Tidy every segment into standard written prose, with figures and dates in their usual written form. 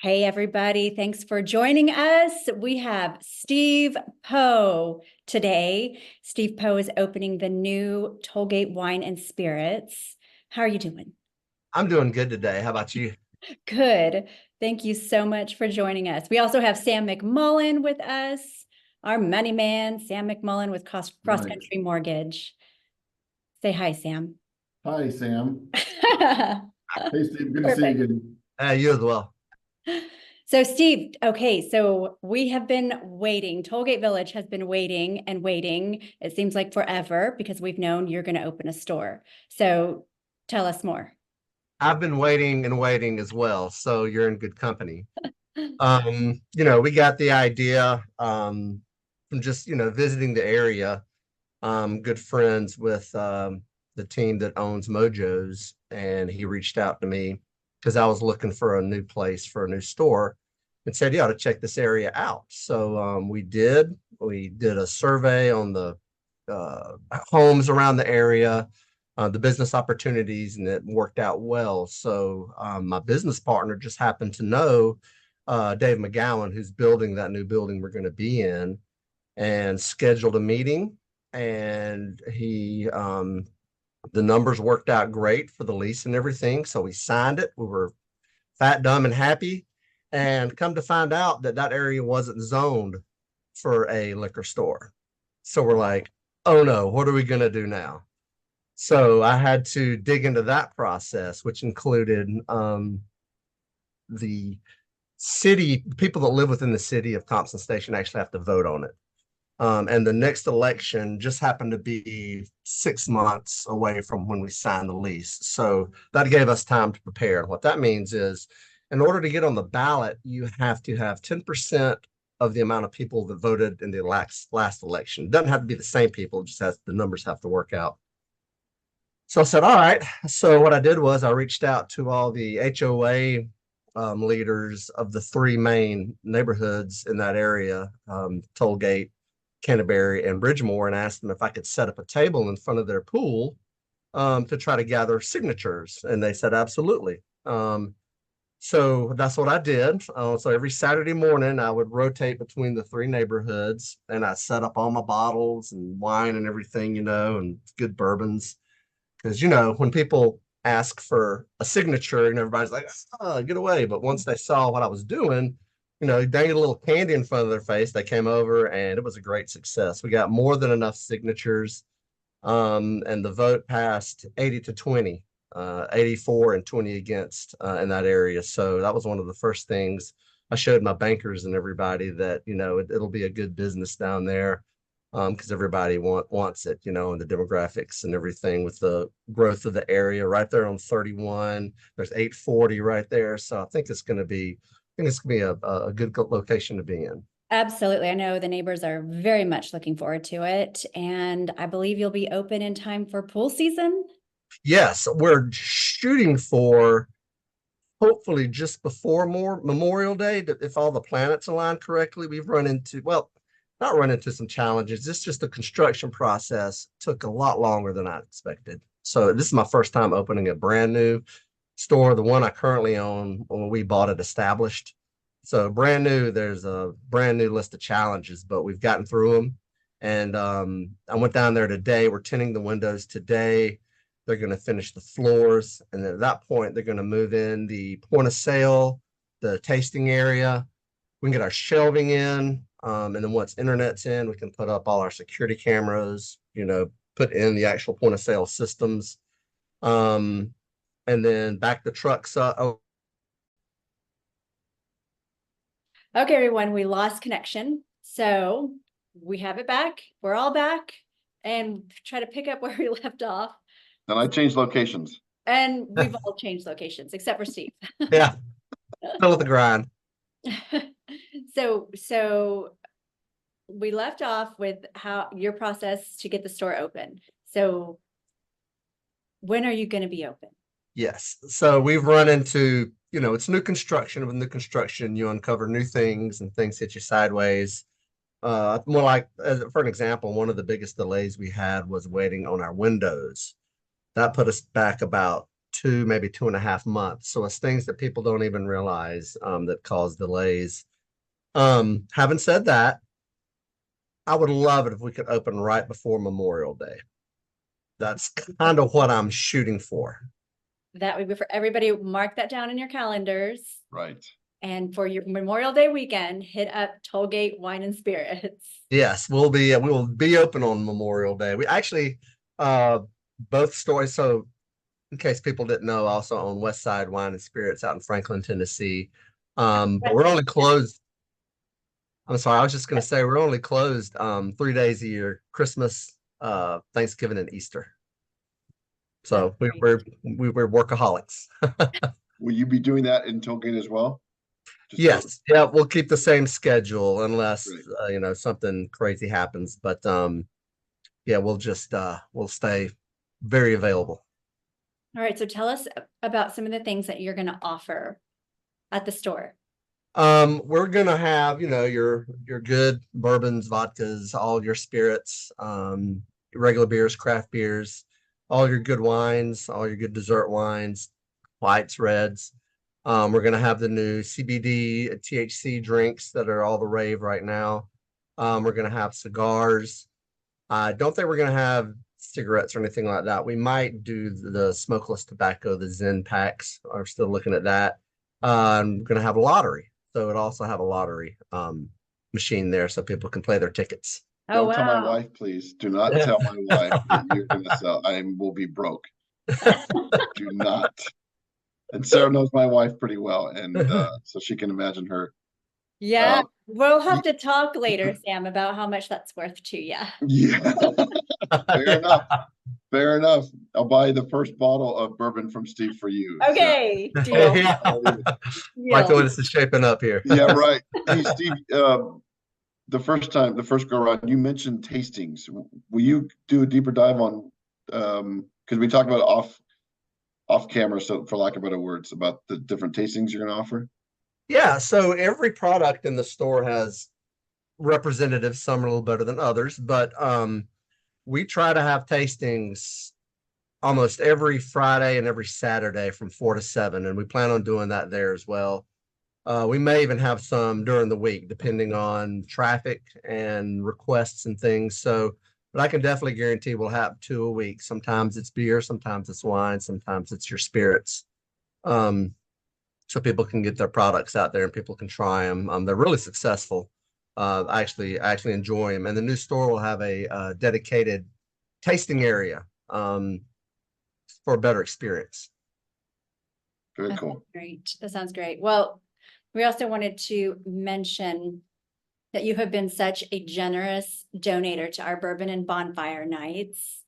Hey, everybody. Thanks for joining us. We have Steve Poe today. Steve Poe is opening the new Tollgate Wine and Spirits. How are you doing? I'm doing good today. How about you? Good. Thank you so much for joining us. We also have Sam McMullen with us, our money man, Sam McMullen with Cross Right. Country Mortgage. Say hi, Sam. Hi, Sam. Hey, Steve. Good to see you Perfect. again. You as well. So Steve, okay, so we have been waiting. Tollgate Village has been waiting and waiting. It seems like forever because we've known you're going to open a store. So tell us more. I've been waiting and waiting as well, so you're in good company. We got the idea from just, visiting the area. Good friends with the team that owns Mojo's, and he reached out to me because I was looking for a new place for a new store and said, you ought to check this area out. So we did. We did a survey on the homes around the area, the business opportunities, and it worked out well. So my business partner just happened to know Dave McGowan, who's building that new building we're going to be in, and scheduled a meeting. And the numbers worked out great for the lease and everything. So we signed it. We were fat, dumb, and happy. And come to find out that that area wasn't zoned for a liquor store. So we're like, oh no, what are we going to do now? So I had to dig into that process, which included the city, people that live within the city of Thompson Station actually have to vote on it. And the next election just happened to be 6 months away from when we signed the lease. So that gave us time to prepare. What that means is, in order to get on the ballot, you have to have 10% of the amount of people that voted in the last election. It doesn't have to be the same people, it just has the numbers have to work out. So I said, all right. So what I did was I reached out to all the HOA leaders of the three main neighborhoods in that area, Tollgate, Canterbury, and Bridgemore, and asked them if I could set up a table in front of their pool to try to gather signatures. And they said, absolutely. So that's what I did. So every Saturday morning, I would rotate between the three neighborhoods, and I set up all my bottles and wine and everything, and good bourbons. Because, when people ask for a signature and everybody's like, oh, get away. But once they saw what I was doing, dang a little candy in front of their face, they came over, and it was a great success. We got more than enough signatures, and the vote passed 80-20, 84 and 20 against in that area. So that was one of the first things I showed my bankers and everybody that, it'll be a good business down there because everybody wants it, and the demographics and everything with the growth of the area right there on 31. There's 840 right there. So I think it's going to be a good location to be in. Absolutely. I know the neighbors are very much looking forward to it. And I believe you'll be open in time for pool season. Yes, we're shooting for hopefully just before Memorial Day, if all the planets align correctly. We've not run into some challenges. It's just the construction process took a lot longer than I expected. So this is my first time opening a brand new store. The one I currently own, when we bought it established. So brand new, there's a brand new list of challenges, but we've gotten through them. And I went down there today. We're tinting the windows today. They're going to finish the floors. And then at that point, they're going to move in the point of sale, the tasting area. We can get our shelving in. And then once internet's in, we can put up all our security cameras, put in the actual point of sale systems. And then back the trucks up. Oh. Okay, everyone, we lost connection. So we have it back. We're all back and try to pick up where we left off. And I changed locations. And we've all changed locations except for Steve. Yeah, still with the grind. So we left off with how your process to get the store open. So when are you going to be open? Yes. So we've run into, it's new construction. With new construction, you uncover new things and things hit you sideways. More like, for an example, one of the biggest delays we had was waiting on our windows. That put us back about maybe 2.5 months. So it's things that people don't even realize that cause delays. Having said that, I would love it if we could open right before Memorial Day. That's kind of what I'm shooting for. That would be for everybody. Mark that down in your calendars. Right. And for your Memorial Day weekend, hit up Tollgate Wine and Spirits. Yes, we will be open on Memorial Day. We actually, both stores. So in case people didn't know, also on West Side Wine and Spirits out in Franklin, Tennessee. But we're only closed. I'm sorry, I was just going to say we're only closed 3 days a year: Christmas, Thanksgiving, and Easter. So we're workaholics. Will you be doing that in Tollgate as well? Yes, yeah, we'll keep the same schedule unless Great. Something crazy happens. But yeah, we'll stay very available. All right, so tell us about some of the things that you're going to offer at the store. We're gonna have, your good bourbons, vodkas, all your spirits, regular beers, craft beers, all your good wines, all your good dessert wines, whites, reds. We're gonna have the new CBD, THC drinks that are all the rave right now. We're gonna have cigars. I don't think we're gonna have cigarettes or anything like that. We might do the smokeless tobacco, the Zen packs. Are still looking at that. I'm gonna have a lottery. So it also have a lottery machine there so people can play their tickets. Oh, Don't tell my wow. wife, please. Do not tell my wife that you're going to sell. I will be broke. Do not. And Sarah knows my wife pretty well, and so she can imagine her. Yeah, we'll have to talk later, Sam, about how much that's worth to you. Yeah. Fair enough. Fair enough. I'll buy the first bottle of bourbon from Steve for you. Okay, deal. Yeah. Like the way this is shaping up here. Yeah, right. Hey, Steve, the first go around, you mentioned tastings. Will you do a deeper dive on, because we talked about off camera, so for lack of better words, about the different tastings you're going to offer? Yeah, so every product in the store has representatives. Some are a little better than others, but we try to have tastings almost every Friday and every Saturday from 4 to 7, and we plan on doing that there as well. We may even have some during the week, depending on traffic and requests and things. So, but I can definitely guarantee we'll have 2 a week. Sometimes it's beer, sometimes it's wine, sometimes it's your spirits. So people can get their products out there and people can try them. They're really successful. I actually enjoy them. And the new store will have a dedicated tasting area for a better experience. Very That cool. sounds great. That sounds great. Well, we also wanted to mention that you have been such a generous donator to our bourbon and bonfire nights,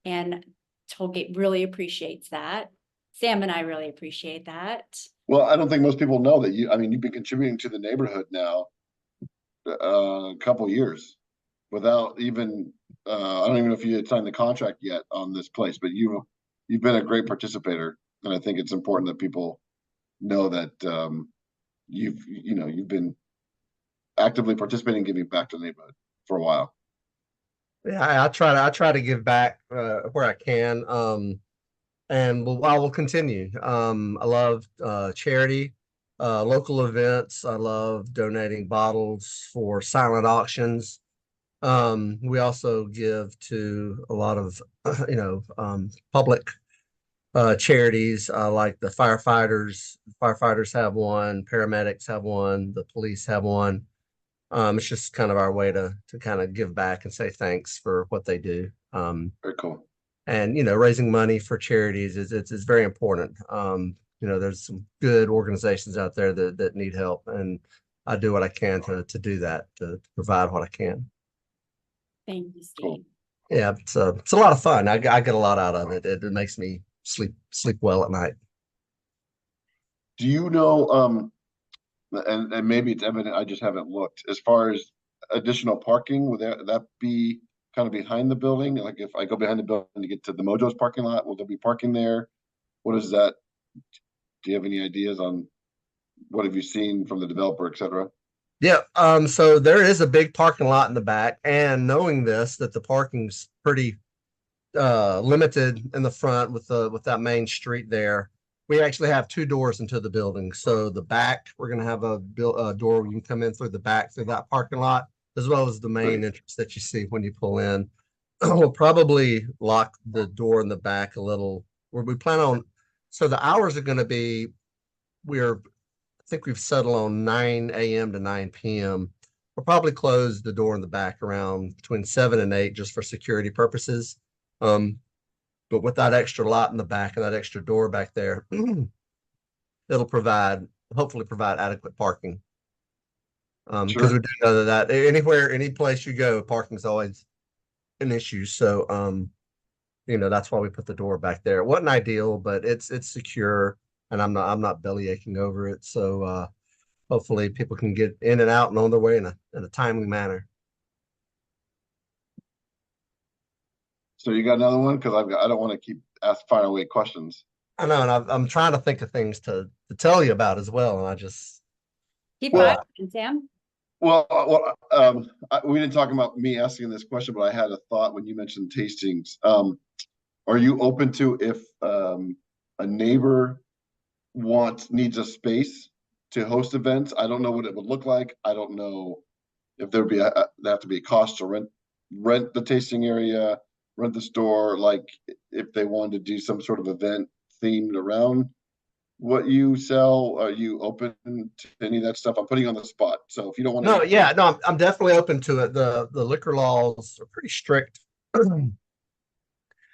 and Tollgate really appreciates that. Sam and I really appreciate that. Well, I don't think most people know that you've been contributing to the neighborhood now a couple years without even, I don't even know if you had signed the contract yet on this place, but you've been a great participator. And I think it's important that people know that you've been actively participating and giving back to the neighborhood for a while. Yeah, I try to give back where I can. And I will continue. I love charity, local events. I love donating bottles for silent auctions. We also give to a lot of, public charities like the firefighters. Firefighters have one, paramedics have one, the police have one. It's just kind of our way to kind of give back and say thanks for what they do. Very cool. And raising money for charities is very important. There's some good organizations out there that need help, and I do what I can to do that, to provide what I can. Thank you, Steve. Cool. Yeah, it's a lot of fun. I get a lot out of it. It makes me sleep well at night. Do you know, and maybe it's evident, I just haven't looked, as far as additional parking, would that be kind of behind the building? Like if I go behind the building to get to the Mojo's parking lot, will there be parking there? What is that? Do you have any ideas on what have you seen from the developer, et cetera? Yeah. So there is a big parking lot in the back, and knowing this, that the parking's pretty limited in the front with that main street there. We actually have two doors into the building. So the back, we're going to have a door where you can come in through the back through that parking lot, as well as the main entrance that you see when you pull in. We'll probably lock the door in the back a little. Where we plan on, so the hours are going to be, I think we've settled on 9 a.m. to 9 p.m. We'll probably close the door in the back around between 7 and 8 just for security purposes. But with that extra lot in the back and that extra door back there, it'll hopefully provide adequate parking. Because we do know that any place you go, parking is always an issue. So, that's why we put the door back there. It wasn't ideal, but it's secure, and I'm not belly aching over it. So, hopefully people can get in and out and on their way in a timely manner. So you got another one? Because I don't want to keep firing away questions. I know, and I'm trying to think of things to tell you about as well, and I just keep firing, Sam. Well, we didn't talk about me asking this question, but I had a thought when you mentioned tastings. Are you open to if a neighbor needs a space to host events? I don't know what it would look like. I don't know if there have to be a cost to rent the tasting area, rent the store, like if they wanted to do some sort of event themed around what you sell. Are you open to any of that stuff? I'm putting you on the spot, so if you don't want to. No, I'm definitely open to it. The liquor laws are pretty strict. You're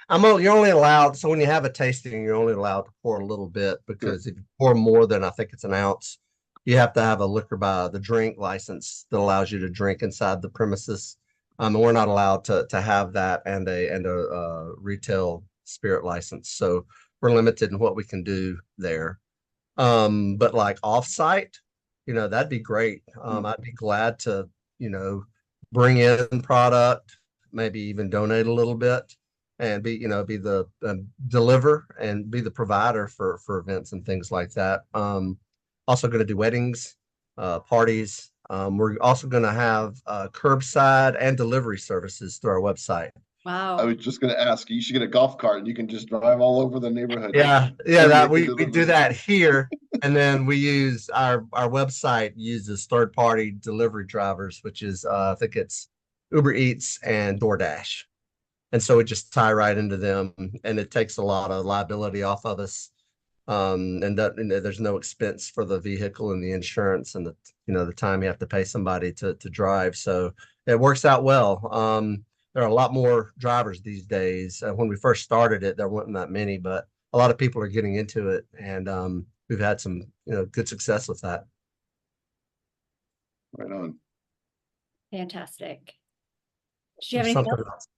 only allowed, so when you have a tasting, you're only allowed to pour a little bit, because if you pour more than, I think it's an ounce, you have to have a liquor by the drink license that allows you to drink inside the premises. And we're not allowed to have that and a retail spirit license. So we're limited in what we can do there. But like offsite, that'd be great. I'd be glad to, bring in product, maybe even donate a little bit, and be the deliver and be the provider for events and things like that. Also going to do weddings, parties. We're also going to have curbside and delivery services through our website. Wow. I was just going to ask, you should get a golf cart and you can just drive all over the neighborhood. Yeah, that we do that here. And then we use our website uses third-party delivery drivers, which is I think it's Uber Eats and DoorDash. And so we just tie right into them, and it takes a lot of liability off of us. And there's no expense for the vehicle and the insurance and the time you have to pay somebody to drive. So it works out well. There are a lot more drivers these days. When we first started it, there weren't that many, but a lot of people are getting into it, and we've had some good success with that. Right on. Fantastic. Do you have anything else?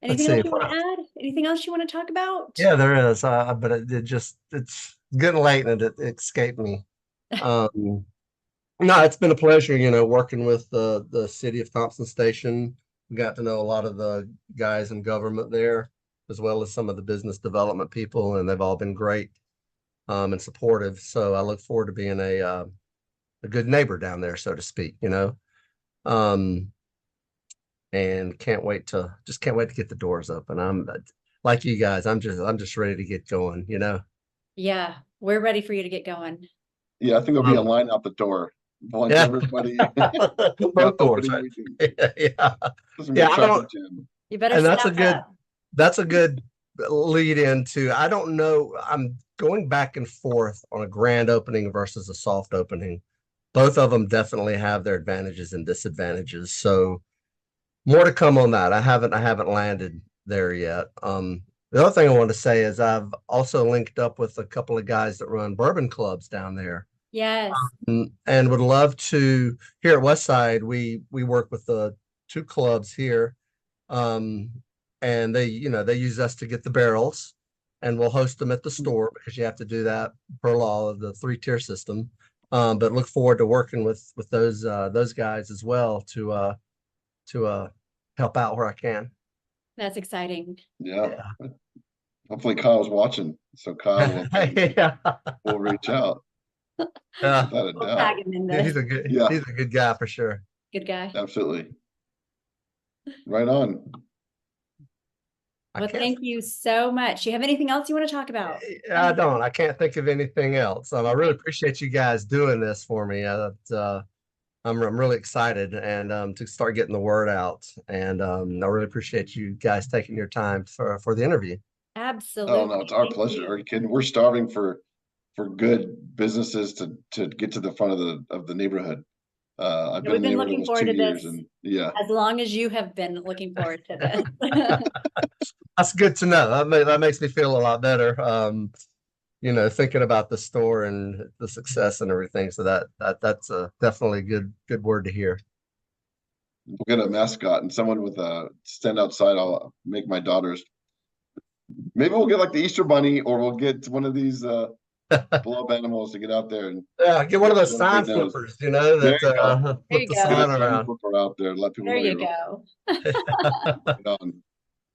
Anything else you want to add? Anything else you want to talk about? Yeah, there is, but it's getting late and it escaped me. No, it's been a pleasure, working with the city of Thompson Station. We got to know a lot of the guys in government there, as well as some of the business development people, and they've all been great and supportive. So I look forward to being a good neighbor down there, so to speak. And can't wait to get the doors open. I'm like you guys. I'm just ready to get going. Yeah, we're ready for you to get going. Yeah, I think there'll be a line out the door. Once everybody both doors. Right? Yeah. I don't. You better. And that's a good lead into. I don't know. I'm going back and forth on a grand opening versus a soft opening. Both of them definitely have their advantages and disadvantages. So more to come on that. I haven't landed there yet. The other thing I want to say is I've also linked up with a couple of guys that run bourbon clubs down there. Yes. And would love to. Here at Westside, we work with the two clubs here, and they use us to get the barrels, and we'll host them at the store because you have to do that per law of the 3-tier system. But look forward to working with those guys as well to help out where I can. That's exciting. Yeah. Hopefully Kyle's watching, so Kyle will reach out. Yeah. Without a doubt. He's a good guy for sure. Good guy. Absolutely. Right on. Well, can't, thank you so much. Do you have anything else you want to talk about? I don't, I can't think of anything else. I really appreciate you guys doing this for me. I'm really excited and to start getting the word out. And I really appreciate you guys taking your time for the interview. Absolutely. Oh, no, it's our Thank pleasure. you. Are you kidding? We're starving for good businesses to get to the front of the neighborhood. I've Yeah, been we've in the been neighborhood looking almost forward 2 to years, this and yeah, as long as you have been looking forward to this. That's good to know. That makes me feel a lot better. Thinking about the store and the success and everything. So that's definitely a good word to hear. we'll get a mascot and someone with a stand outside. I'll make my daughters. Maybe we'll get like the Easter Bunny, or we'll get one of these blow up animals to get out there and Yeah, get one of those show sign everybody knows. flippers, There that you go. There flip you the go. Get a sign sign around. flipper out there, let people There know you you're go. on.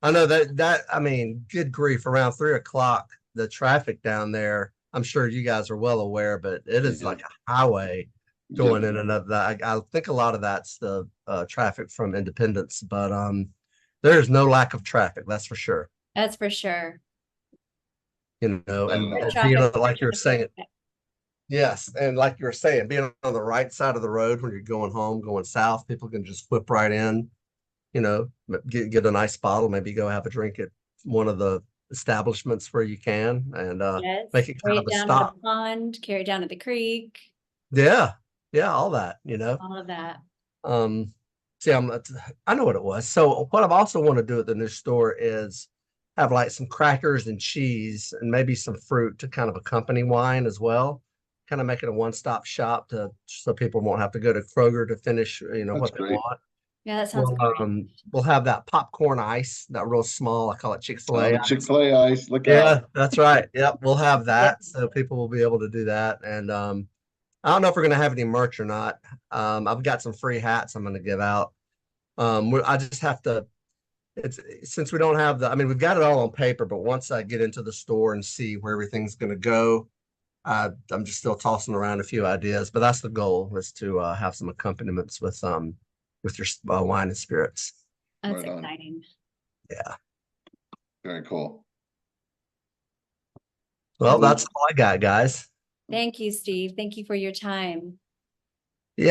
I know that I mean, good grief, around 3 o'clock, the traffic down there, I'm sure you guys are well aware, but it is Yeah. like a highway going Yep. in and out of that. I think a lot of that's the traffic from Independence, but there's no lack of traffic, that's for sure. That's for sure. And Great being traffic, like great you're saying, traffic. yes, and like you were saying, being on the right side of the road when you're going home, going south, people can just whip right in, get a nice bottle, maybe go have a drink at one of the establishments where you can, and Yes. make it Carry kind it of a down to the stop. pond, carry it down to the creek, Yeah, yeah, all that, all of that. Um, see, I know what it was. So what I've also want to do at the new store is have like some crackers and cheese and maybe some fruit to kind of accompany wine as well. Kind of make it a one-stop shop so people won't have to go to Kroger to finish, That's what they great. want. Yeah, that sounds great. We'll have that popcorn ice, that real small, I call it Oh, Chick-fil-A the ice. Chick-fil-A ice, look Yeah, out. that's right. Yep, we'll have Yep. that. So people will be able to do that. And I don't know if we're gonna have any merch or not. I've got some free hats I'm gonna give out. I just have to, it's since we don't have I mean, we've got it all on paper, but once I get into the store and see where everything's gonna go, I'm just still tossing around a few ideas, but that's the goal, is to have some accompaniments with your wine and spirits. That's Right on. exciting. Yeah. Very cool. Well, that's all I got, guys. Thank you, Steve. Thank you for your time.